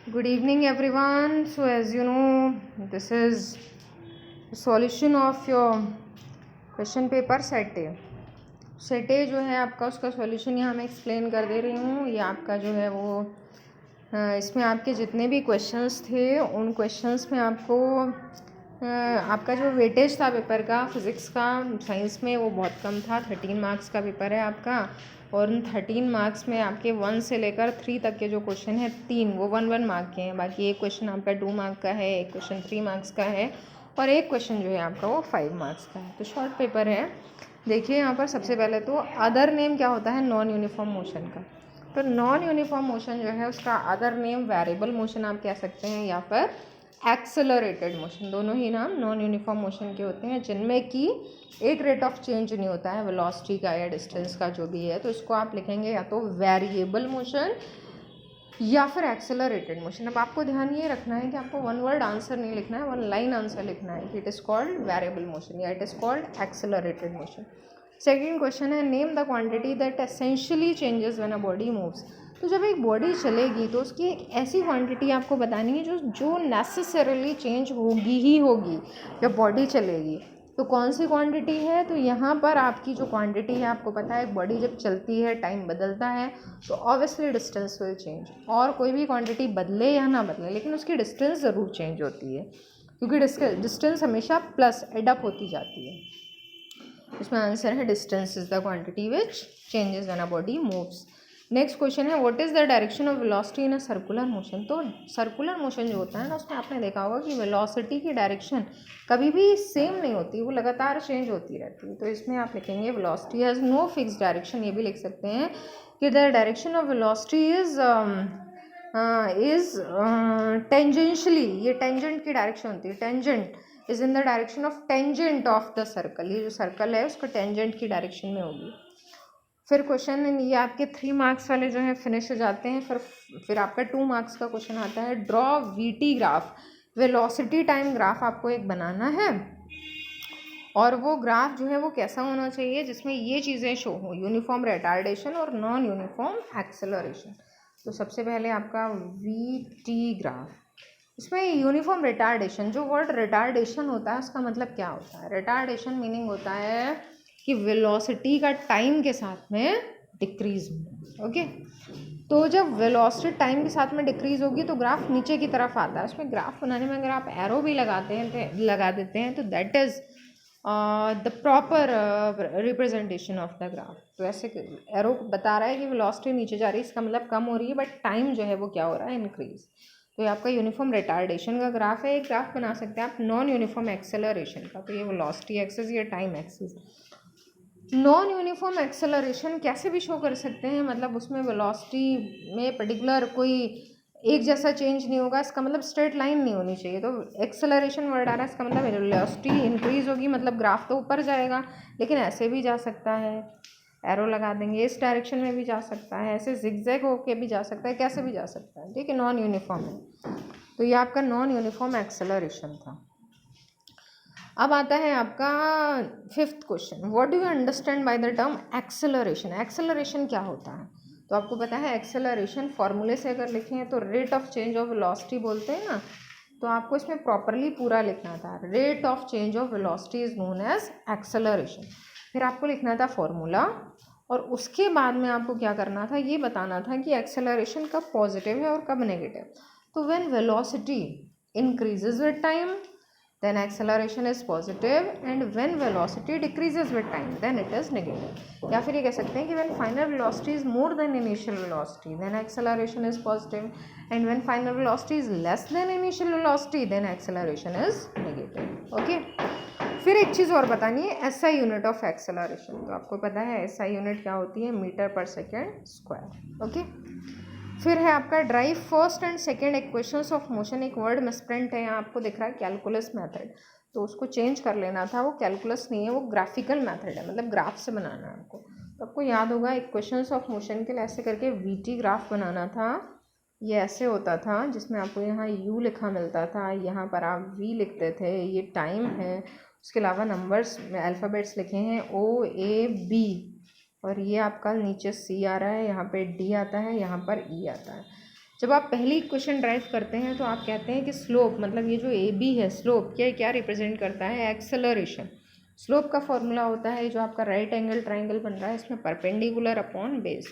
Good evening, everyone. So, as you know, this is the solution of your question paper set A. Set ए जो है आपका, उसका solution यहाँ मैं explain कर दे रही हूँ। ये आपका जो है वो इसमें आपके जितने भी क्वेश्चंस थे उन क्वेश्चंस में आपको आपका जो वेटेज था पेपर का, फिज़िक्स का, साइंस में वो बहुत कम था। 13 मार्क्स का पेपर है आपका, और उन 13 मार्क्स में आपके 1 से लेकर 3 तक के जो क्वेश्चन है, 3 वो 1 मार्क के हैं। बाकी एक क्वेश्चन आपका 2 मार्क का है, एक क्वेश्चन 3 मार्क्स का है, और एक क्वेश्चन जो है आपका वो 5 मार्क्स का है। तो शॉर्ट पेपर है। देखिए यहाँ पर सबसे पहले तो अदर नेम क्या होता है नॉन यूनिफॉर्म मोशन का। तो नॉन यूनिफॉर्म मोशन जो है उसका अदर नेम वेरिएबल मोशन आप कह सकते हैं, या फिर एक्सेलरेटेड मोशन। दोनों ही नाम नॉन यूनिफॉर्म मोशन के होते हैं, जिनमें कि एक रेट ऑफ चेंज नहीं होता है वेलोसिटी का या डिस्टेंस का जो भी है। तो इसको आप लिखेंगे या तो वेरिएबल मोशन या फिर एक्सेलरेटेड मोशन। अब आपको ध्यान ये रखना है कि आपको वन वर्ड आंसर नहीं लिखना है, वन लाइन आंसर लिखना है कि it is called variable motion या it is called accelerated motion. Second question है name the quantity that essentially changes when a body moves. तो जब एक बॉडी चलेगी तो उसकी एक ऐसी क्वांटिटी आपको बतानी है जो नेसेसरली चेंज होगी ही होगी जब बॉडी चलेगी। तो कौन सी क्वांटिटी है? तो यहाँ पर आपकी जो क्वांटिटी है, आपको पता है बॉडी जब चलती है टाइम बदलता है तो ऑब्वियसली डिस्टेंस विल चेंज। और कोई भी क्वांटिटी बदले या ना बदले, लेकिन उसकी डिस्टेंस ज़रूर चेंज होती है, क्योंकि डिस्टेंस हमेशा प्लस एडअप होती जाती है। इसमें आंसर है distance is the quantity which changes when a body moves. Next question है what is the direction of velocity in a circular motion. तो सर्कुलर मोशन जो होता है ना, उसमें आपने देखा होगा कि वेलोसिटी की डायरेक्शन कभी भी सेम नहीं होती, वो लगातार चेंज होती रहती है। तो इसमें आप लिखेंगे velocity has no fix direction. ये भी लिख सकते हैं कि the direction of velocity is tangentially, ये टेंजेंट की डायरेक्शन होती है। Tangent is in the direction of tangent of the circle. ये जो सर्कल है उसको टेंजेंट की डायरेक्शन में होगी। फिर क्वेश्चन ये आपके 3 मार्क्स वाले जो है फिनिश हो जाते हैं। फिर आपका 2 मार्क्स का क्वेश्चन आता है draw VT graph. Velocity time graph आपको एक बनाना है, और वो ग्राफ जो है वो कैसा होना चाहिए जिसमें ये चीज़ें शो हो, यूनिफॉर्म रिटार्डेशन और नॉन यूनिफॉर्म एक्सेलरेशन। तो सबसे पहले आपका वीटी ग्राफ, इसमें यूनिफॉर्म रिटार्डेशन, जो वर्ड रिटार्डेशन होता है उसका मतलब क्या होता है? रिटार्डेशन मीनिंग होता है कि वेलोसिटी का टाइम के साथ में डिक्रीज होना। ओके, तो जब वेलोसिटी टाइम के साथ में डिक्रीज होगी तो ग्राफ नीचे की तरफ आता है। उसमें ग्राफ बनाने में अगर आप एरो भी लगा देते हैं तो that is the proper representation of the graph. तो ऐसे एरो बता रहा है कि वेलोसिटी नीचे जा रही है, इसका मतलब कम हो रही है, बट टाइम जो है वो क्या हो रहा है? इंक्रीज। तो ये आपका यूनिफॉर्म रिटार्डेशन का ग्राफ है। एक ग्राफ बना सकते हैं आप नॉन यूनिफॉर्म एक्सेलरेशन का। तो ये वेलोसिटी एक्सिस, ये time axis. Non uniform acceleration कैसे भी शो कर सकते हैं, मतलब उसमें वेलोसिटी में पर्टिकुलर कोई एक जैसा चेंज नहीं होगा, इसका मतलब स्ट्रेट लाइन नहीं होनी चाहिए। तो एक्सेलरेशन वर्ड आ रहा है, इसका मतलब वेलोसिटी इंक्रीज होगी, मतलब ग्राफ तो ऊपर जाएगा, लेकिन ऐसे भी जा सकता है, एरो लगा देंगे, इस डायरेक्शन में भी जा सकता है, ऐसे जिगजैग होके भी जा सकता है, कैसे भी जा सकता है। ठीक है, नॉन यूनिफॉर्म है। तो ये आपका नॉन यूनिफॉर्म एक्सेलरेशन था। अब आता है आपका 5th question, what do you understand by the term acceleration. Acceleration क्या होता है? तो आपको पता है एक्सेलरेशन फॉर्मूले से अगर लिखें तो rate of change of velocity बोलते हैं ना, तो आपको इसमें प्रॉपरली पूरा लिखना था। Rate of change of velocity is known as acceleration. फिर आपको लिखना था फॉर्मूला, और उसके बाद में आपको क्या करना था, ये बताना था कि एक्सेलरेशन कब पॉजिटिव है और कब नेगेटिव। तो when velocity increases with time then acceleration is positive, and when velocity decreases with time then it is negative. या फिर ये कह सकते हैं कि when final velocity is more than initial velocity then acceleration is positive, and when final velocity is less than initial velocity then acceleration is negative. Okay, फिर एक चीज़ और बतानी है, एसआई यूनिट ऑफ एक्सेलरेशन। तो आपको पता है एसआई यूनिट क्या होती है? Metre per second square. Okay, फिर है आपका drive first and second equations of motion. एक वर्ड मिसप्रिंट है यहाँ, आपको दिख रहा है कैलकुलस मेथड, तो उसको चेंज कर लेना था। वो कैलकुलस नहीं है, वो ग्राफिकल मेथड है, मतलब ग्राफ से बनाना है आपको। तो आपको याद होगा इक्वेशंस ऑफ मोशन के लिए ऐसे करके वीटी ग्राफ बनाना था। ये ऐसे होता था जिसमें आपको यहाँ यू लिखा मिलता था, यहाँ पर आप वी लिखते थे, ये टाइम है, उसके अलावा नंबर्स में अल्फ़ाबेट्स लिखे हैं ओ ए बी, और ये आपका नीचे सी आ रहा है, यहाँ पे डी आता है, यहाँ पर ई आता है। जब आप पहली इक्वेशन ड्राइव करते हैं तो आप कहते हैं कि स्लोप, मतलब ये जो ए बी है, स्लोप क्या रिप्रेजेंट करता है? एक्सेलरेशन। स्लोप का फॉर्मूला होता है जो आपका राइट एंगल ट्राइंगल बन रहा है, इसमें परपेंडिकुलर अपॉन बेस।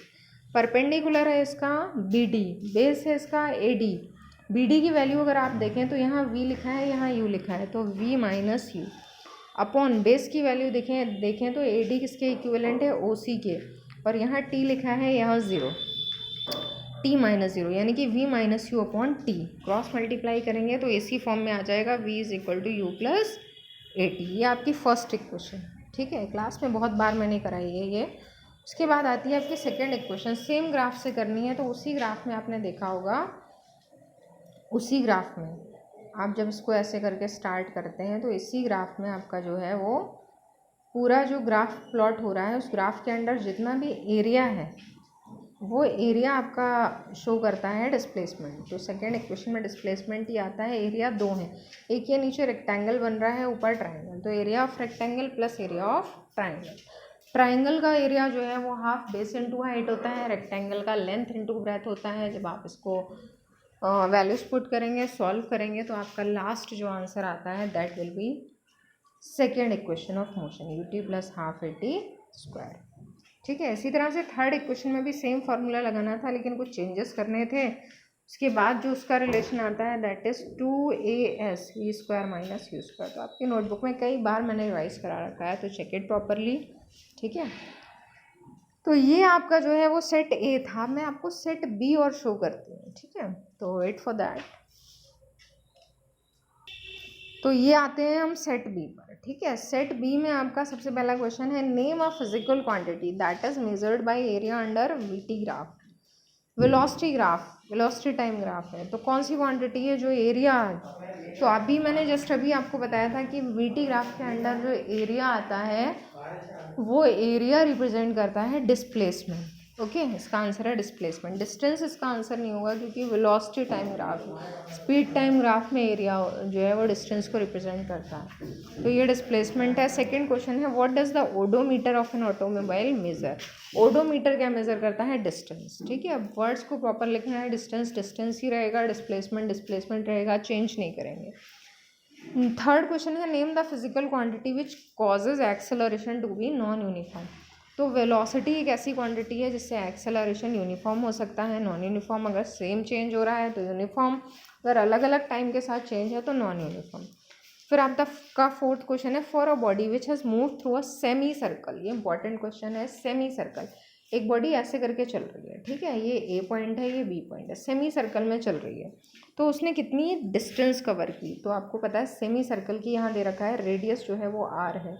परपेंडिकुलर है इसका बी डी, बेस है इसका ए डी। बी डी की वैल्यू अगर आप देखें तो यहाँ वी लिखा है, यहाँ यू लिखा है, तो v minus u upon base की वैल्यू देखें तो ए डी किसके इक्विवेलेंट है? ओ सी के, और यहाँ टी लिखा है, यहाँ ज़ीरो, टी माइनस ज़ीरो, यानी कि v minus u upon t. Cross multiply करेंगे तो इसी फॉर्म में आ जाएगा, v is equal to u plus a t. ये आपकी फर्स्ट इक्वेशन, ठीक है, क्लास में बहुत बार मैंने कराई है ये। उसके बाद आती है आपकी सेकेंड इक्वेशन, सेम ग्राफ से करनी है। तो उसी ग्राफ में आपने देखा होगा, उसी ग्राफ में आप जब इसको ऐसे करके स्टार्ट करते हैं तो इसी ग्राफ में आपका जो है वो पूरा जो ग्राफ प्लॉट हो रहा है, उस ग्राफ के अंदर जितना भी एरिया है वो एरिया आपका शो करता है डिस्प्लेसमेंट। तो सेकेंड इक्वेशन में डिस्प्लेसमेंट ही आता है। एरिया दो है, एक ये नीचे रेक्टेंगल बन रहा है, ऊपर ट्राइंगल, तो area of rectangle plus area of triangle. Triangle का एरिया जो है वो हाफ बेस इंटू हाइट होता है, रेक्टेंगल का लेंथ इंटू ब्रेथ होता है। जब आप इसको वैल्यूज पुट करेंगे, सॉल्व करेंगे, तो आपका लास्ट जो आंसर आता है that will be second equation of motion, U T plus half A T square. ठीक है, इसी तरह से थर्ड इक्वेशन में भी सेम फार्मूला लगाना था, लेकिन कुछ चेंजेस करने थे। उसके बाद जो उसका रिलेशन आता है that is 2as v square minus u square. तो आपकी नोटबुक में कई बार मैंने रिवाइज करा रखा है, तो चेक इट प्रॉपरली। ठीक है, तो ये आपका जो है वो सेट ए था। मैं आपको सेट बी और शो करती हूँ, ठीक है, तो वेट फॉर दैट। तो ये आते हैं हम सेट बी पर। ठीक है, सेट बी में आपका सबसे पहला क्वेश्चन है, name a physical quantity that is measured by area under VT graph. Velocity graph, velocity time graph है, तो कौन सी क्वांटिटी है? जो एरिया। तो अभी मैंने जस्ट अभी आपको बताया था कि वीटी ग्राफ के अंडर जो एरिया आता है वो एरिया रिप्रेजेंट करता है डिस्प्लेसमेंट। ओके, इसका आंसर है डिस्प्लेसमेंट। डिस्टेंस इसका आंसर नहीं होगा, क्योंकि velocity time graph, speed time graph में एरिया जो है वो डिस्टेंस को रिप्रेजेंट करता है, तो ये डिस्प्लेसमेंट है। सेकंड क्वेश्चन है, what does the odometer of an automobile measure? Odometer क्या मेजर करता है? डिस्टेंस। ठीक है, अब वर्ड्स को प्रॉपर लिखना है, डिस्टेंस डिस्टेंस ही रहेगा, डिस्प्लेसमेंट डिस्प्लेसमेंट रहेगा, चेंज नहीं करेंगे। थर्ड क्वेश्चन है, name the physical quantity which causes acceleration to be non uniform. तो वेलोसिटी एक ऐसी क्वांटिटी है जिससे एक्सेलरेशन यूनिफॉर्म हो सकता है, नॉन यूनिफॉर्म अगर सेम चेंज हो रहा है तो यूनिफॉर्म, अगर अलग अलग टाइम के साथ चेंज है तो नॉन यूनिफॉर्म। फिर आपका फोर्थ क्वेश्चन है, for a body which has move through a semi circle. ये इंपॉर्टेंट क्वेश्चन है, सेमी सर्कल। एक बॉडी ऐसे करके चल रही है, ठीक है, ये ए पॉइंट है, ये बी पॉइंट है, सेमी सर्कल में चल रही है, तो उसने कितनी डिस्टेंस कवर की? तो आपको पता है सेमी सर्कल की यहाँ दे रखा है रेडियस जो है वो आर है।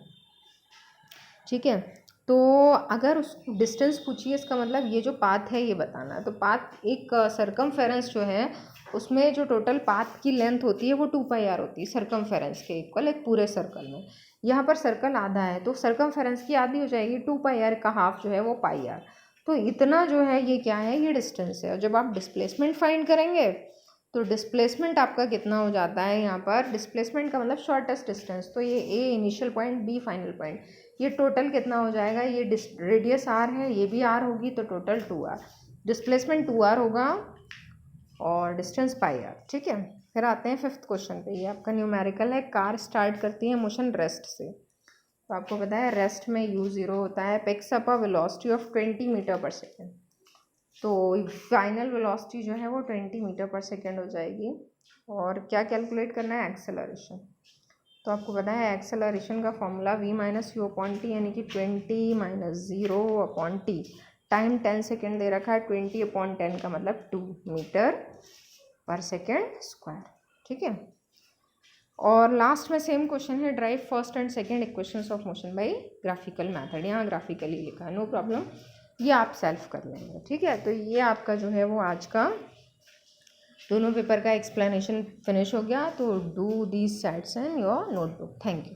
ठीक है, तो अगर उस डिस्टेंस पूछिए, इसका मतलब ये जो पाथ है ये बताना है। तो पाथ एक सर्कमफेरेंस जो है उसमें जो टोटल पाथ की लेंथ होती है वो 2πr होती है, सर्कमफेरेंस के इक्वल एक पूरे सर्कल में। यहाँ पर सर्कल आधा है तो सर्कमफेरेंस की आधी हो जाएगी, 2πr का हाफ जो है वो πr। तो इतना जो है ये क्या है? ये डिस्टेंस है। और जब आप डिस्प्लेसमेंट फाइंड करेंगे तो डिस्प्लेसमेंट आपका कितना हो जाता है? यहाँ पर डिस्प्लेसमेंट का मतलब शॉर्टेस्ट डिस्टेंस, तो ये A initial point, B final point, ये टोटल कितना हो जाएगा? ये रेडियस आर है, ये भी आर होगी, तो टोटल 2r। डिस्प्लेसमेंट 2r होगा और डिस्टेंस πr। ठीक है, फिर आते हैं फिफ्थ क्वेश्चन पे। ये आपका न्यूमेरिकल है, कार स्टार्ट करती है मोशन रेस्ट से। तो आपको पता है रेस्ट में u0 होता है, picks up a velocity of 20 meter per second. तो फाइनल वेलोसिटी जो है वो 20 मीटर पर सेकेंड हो जाएगी। और क्या कैलकुलेट करना है? एक्सेलरेशन। तो आपको पता है एक्सेलरेशन का formula v minus u upon t, यानी कि 20 minus 0 upon t. Time 10 second दे रखा है, 20 अपॉन 10 का मतलब 2 मीटर पर सेकेंड स्क्वायर। ठीक है, और लास्ट में सेम क्वेश्चन है, drive first and second equations of motion by graphical method. यहाँ ग्राफिकली लिखा है, नो प्रॉब्लम, ये आप सेल्फ कर लेंगे। ठीक है, तो ये आपका जो है वो आज का दोनों पेपर का एक्सप्लेनेशन फिनिश हो गया। तो do these sets in your notebook. Thank you.